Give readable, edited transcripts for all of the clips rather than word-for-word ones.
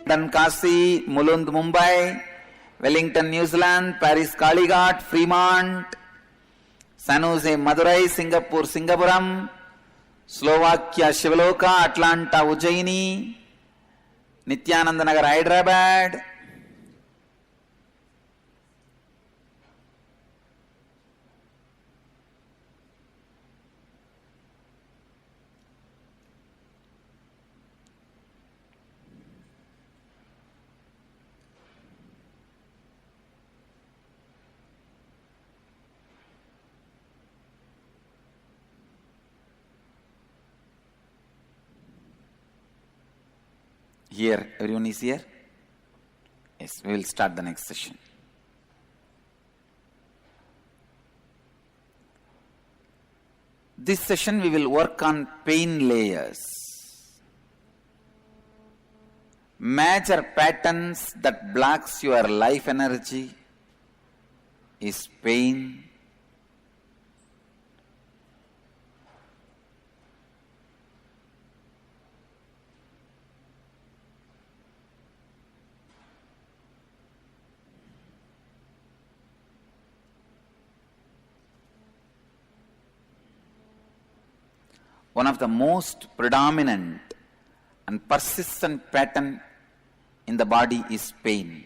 London Kasi, Mulund Mumbai, Wellington New Zealand, Paris Kalighat, Fremont, San Jose Madurai, Singapore Singapuram, Slovakia Shivaloka, Atlanta Ujjaini, Nityananda Nagar Hyderabad, here, everyone is here? Yes, we will start the next session. This session we will work on pain layers. Major patterns that blocks your life energy is pain, one of the most predominant and persistent pattern in the body is pain.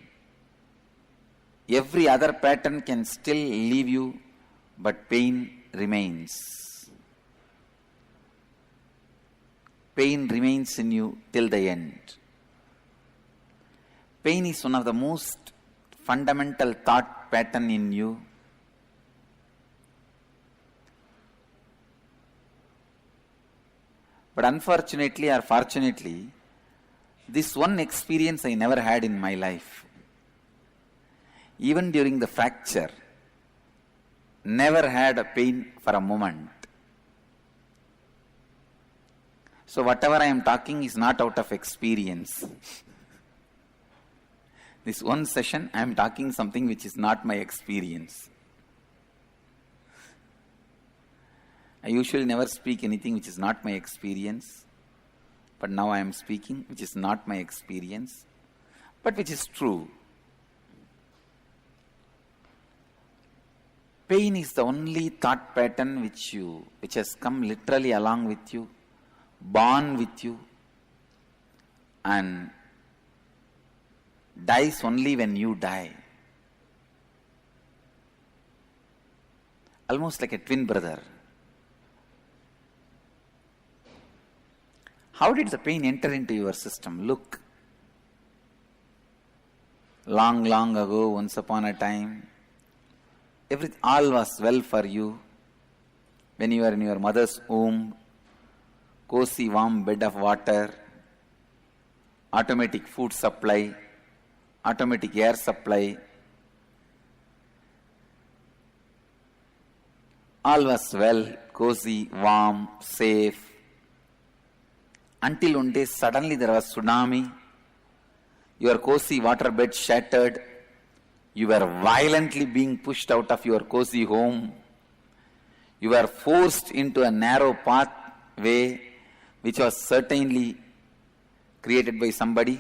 Every other pattern can still leave you, but pain remains. Pain remains in you till the end. Pain is one of the most fundamental thought pattern in you. But unfortunately or fortunately, this one experience I never had in my life. Even during the fracture, never had a pain for a moment. So whatever I am talking is not out of experience. This one session I am talking something which is not my experience. I usually never speak anything which is not my experience, but now I am speaking which is not my experience, but which is true. Pain is the only thought pattern which has come literally along with you, born with you, and dies only when you die. Almost like a twin brother. How did the pain enter into your system? Look. Long, long ago, once upon a time, all was well for you when you were in your mother's womb, cozy warm bed of water, automatic food supply, automatic air supply. All was well, cozy, warm, safe. Until one day suddenly there was tsunami, your cozy waterbed shattered, you were violently being pushed out of your cozy home, you were forced into a narrow pathway which was certainly created by somebody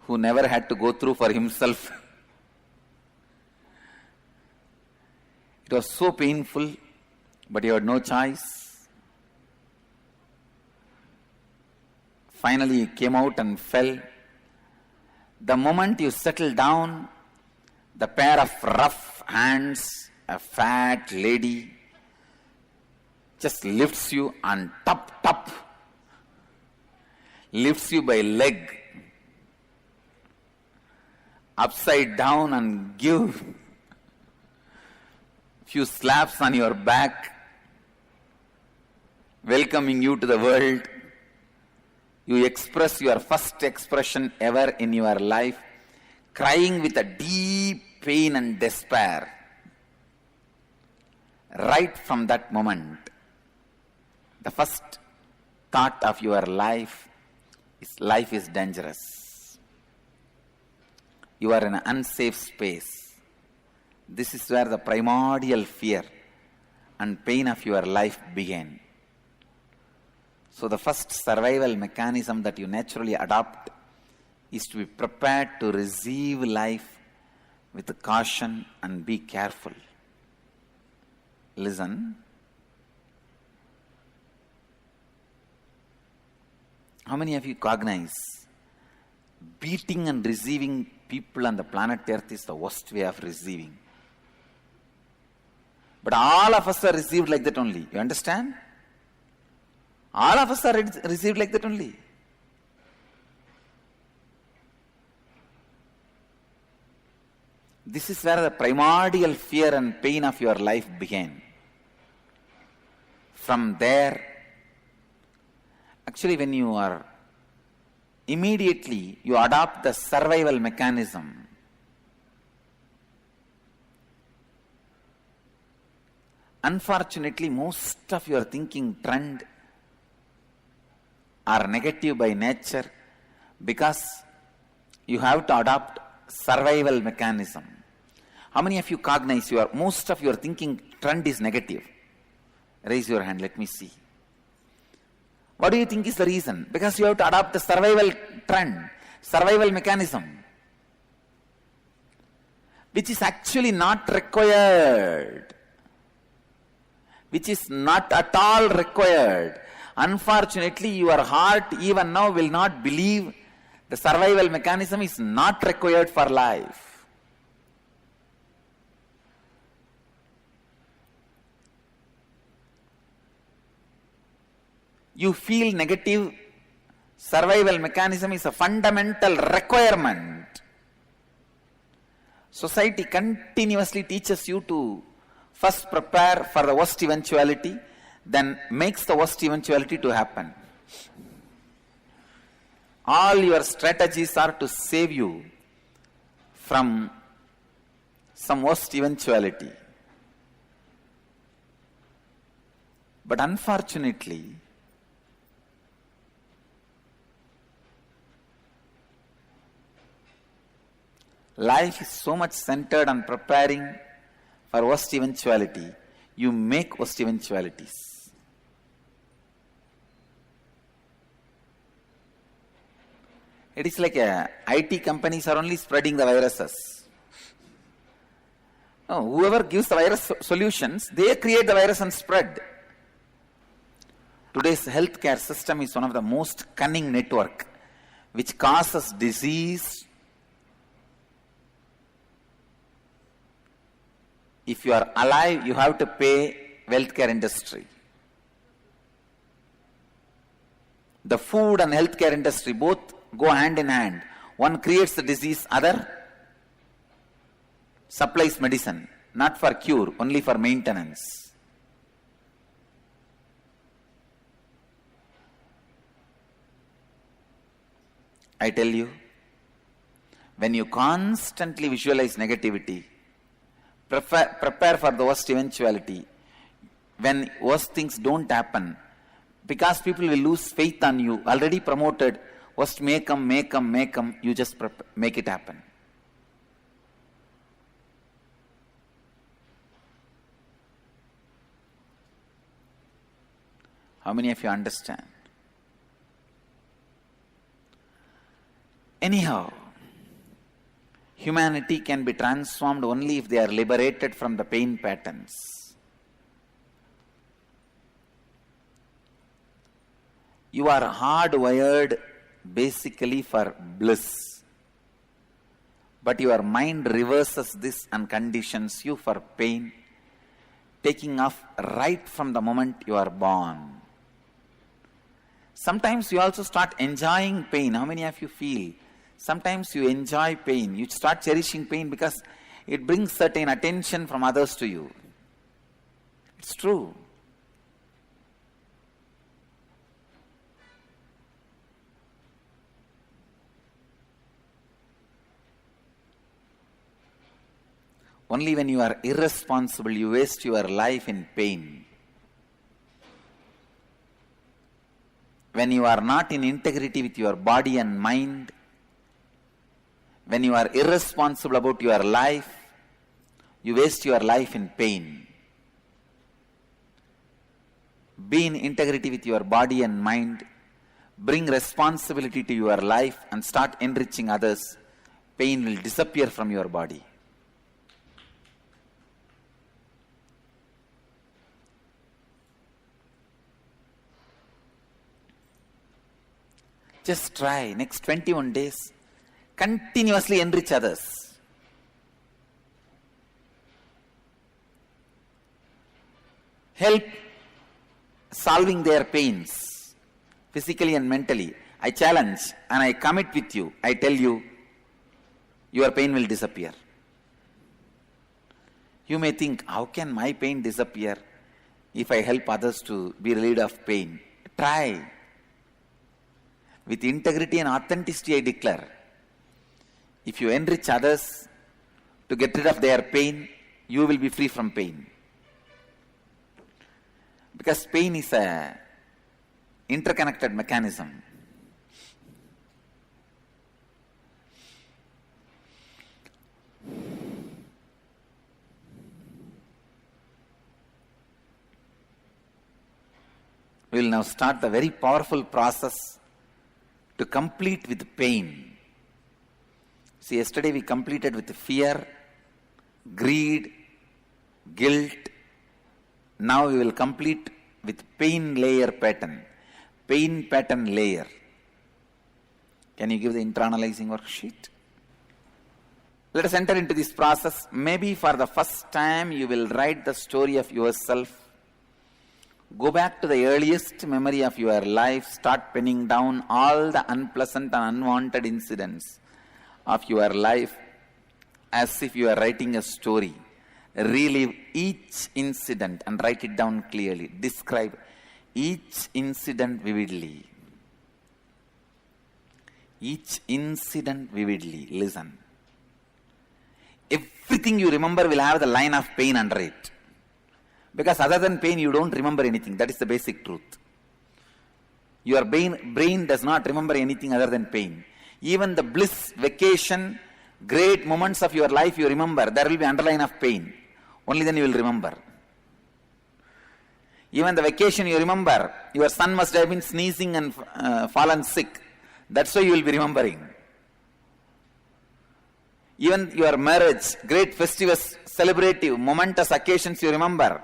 who never had to go through for himself. It was so painful, but you had no choice. Finally, you came out and fell. The moment you settled down, the pair of rough hands, a fat lady, just lifts you on top, lifts you by leg, upside down and give few slaps on your back, welcoming you to the world. You express your first expression ever in your life, crying with a deep pain and despair. Right from that moment, the first thought of your life is dangerous. You are in an unsafe space. This is where the primordial fear and pain of your life began. So the first survival mechanism that you naturally adopt is to be prepared to receive life with caution and be careful. Listen. How many of you cognize beating and receiving people on the planet Earth is the worst way of receiving? But all of us are received like that only. You understand? All of us are received like that only. This is where the primordial fear and pain of your life began. From there, actually when you are immediately you adopt the survival mechanism. Unfortunately, most of your thinking trend are negative by nature because you have to adopt survival mechanism. How many of you cognize most of your thinking trend is negative? Raise your hand, let me see. What do you think is the reason? Because you have to adopt the survival trend, survival mechanism, which is actually not required, which is not at all required. Unfortunately, your heart even now will not believe the survival mechanism is not required for life. You feel negative, survival mechanism is a fundamental requirement. Society continuously teaches you to first prepare for the worst eventuality, then makes the worst eventuality to happen. All your strategies are to save you from some worst eventuality. But unfortunately, life is so much centered on preparing for worst eventuality. You make worst eventualities. It is like IT companies are only spreading the viruses. No, whoever gives the virus solutions, they create the virus and spread. Today's healthcare system is one of the most cunning network which causes disease. If you are alive, you have to pay healthcare industry. The food and healthcare industry both go hand in hand. One creates the disease, other supplies medicine, not for cure, only for maintenance. I tell you, when you constantly visualize negativity, prepare for the worst eventuality, when worst things don't happen, because people will lose faith on you, already promoted, worst may come, you just make it happen. How many of you understand? Anyhow, humanity can be transformed only if they are liberated from the pain patterns. You are hardwired basically for bliss, but your mind reverses this and conditions you for pain, taking off right from the moment you are born. Sometimes you also start enjoying pain. How many of you feel? Sometimes you enjoy pain. You start cherishing pain because it brings certain attention from others to you. It's true. Only when you are irresponsible, you waste your life in pain. When you are not in integrity with your body and mind, when you are irresponsible about your life, you waste your life in pain. Be in integrity with your body and mind. bring responsibility to your life and start enriching others, pain will disappear from your body. Just try next 21 days. Continuously enrich others. Help solving their pains, physically and mentally. I challenge and I commit with you. I tell you, your pain will disappear. You may think, how can my pain disappear if I help others to be relieved of pain? Try. With integrity and authenticity, I declare, if you enrich others to get rid of their pain, you will be free from pain. Because pain is an interconnected mechanism. We will now start the very powerful process to complete with pain. See, yesterday we completed with fear, greed, guilt. Now we will complete with pain layer pattern. Pain pattern layer. Can you give the internalizing worksheet? Let us enter into this process. Maybe for the first time you will write the story of yourself. Go back to the earliest memory of your life. Start penning down all the unpleasant and unwanted incidents of your life as if you are writing a story. Relive each incident and write it down clearly. Describe each incident vividly. Each incident vividly. Listen. Everything you remember will have the line of pain under it. Because other than pain, you don't remember anything. That is the basic truth. Your brain does not remember anything other than pain. Even the bliss, vacation, great moments of your life you remember, there will be underline of pain. Only then you will remember. Even the vacation you remember, your son must have been sneezing and fallen sick. That's why you will be remembering. Even your marriage, great festivals, celebrative, momentous occasions you remember.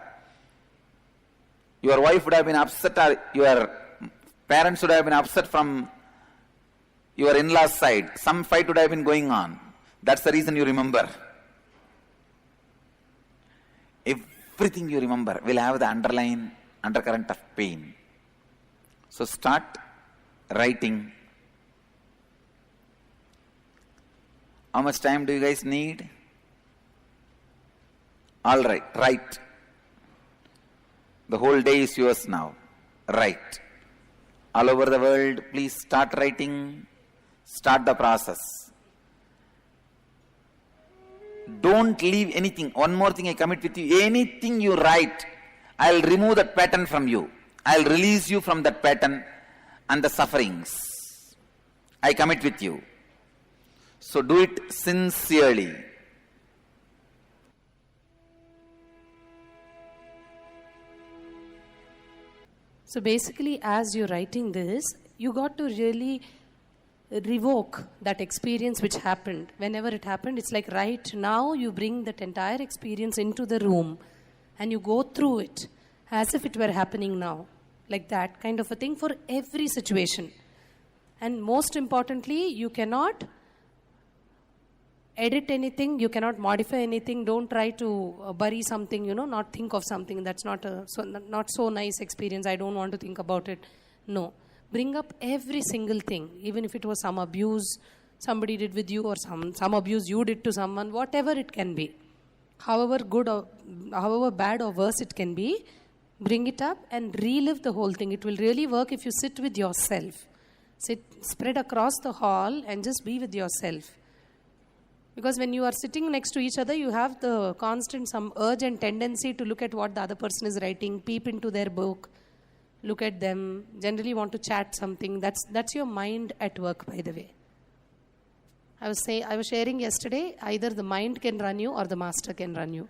Your wife would have been upset, or your parents would have been upset from your in-laws side. Some fight would have been going on. That's the reason you remember. Everything you remember will have the undercurrent of pain. So start writing. How much time do you guys need? All right, write. The whole day is yours now. Write. All over the world, please start writing. Start the process. Don't leave anything. One more thing I commit with you. Anything you write, I'll remove that pattern from you. I'll release you from that pattern and the sufferings. I commit with you. So do it sincerely. So basically, as you're writing this, you got to really revoke that experience which happened. Whenever it happened, it's like right now you bring that entire experience into the room and you go through it as if it were happening now. Like that kind of a thing for every situation. And most importantly, you cannot edit anything, you cannot modify anything. Don't try to bury something, not think of something that's not so nice experience. I don't want to think about it. No. Bring up every single thing, even if it was some abuse somebody did with you or some abuse you did to someone, whatever it can be. However good or however bad or worse it can be, bring it up and relive the whole thing. It will really work if you sit with yourself. Spread across the hall and just be with yourself. Because when you are sitting next to each other, you have the constant some urge and tendency to look at what the other person is writing, peep into their book, look at them, generally want to chat something. That's your mind at work, by the way. I was sharing yesterday, either the mind can run you or the master can run you.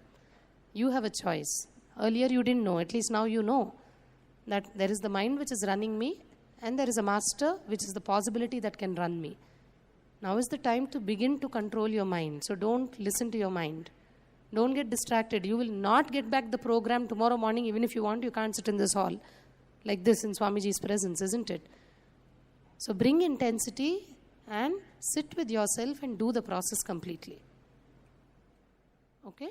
You have a choice. Earlier you didn't know, at least now you know that there is the mind which is running me and there is a master, which is the possibility that can run me. Now is the time to begin to control your mind. So don't listen to your mind. Don't get distracted. You will not get back the program tomorrow morning. Even if you want, you can't sit in this hall like this in Swamiji's presence, isn't it? So bring intensity and sit with yourself and do the process completely. Okay?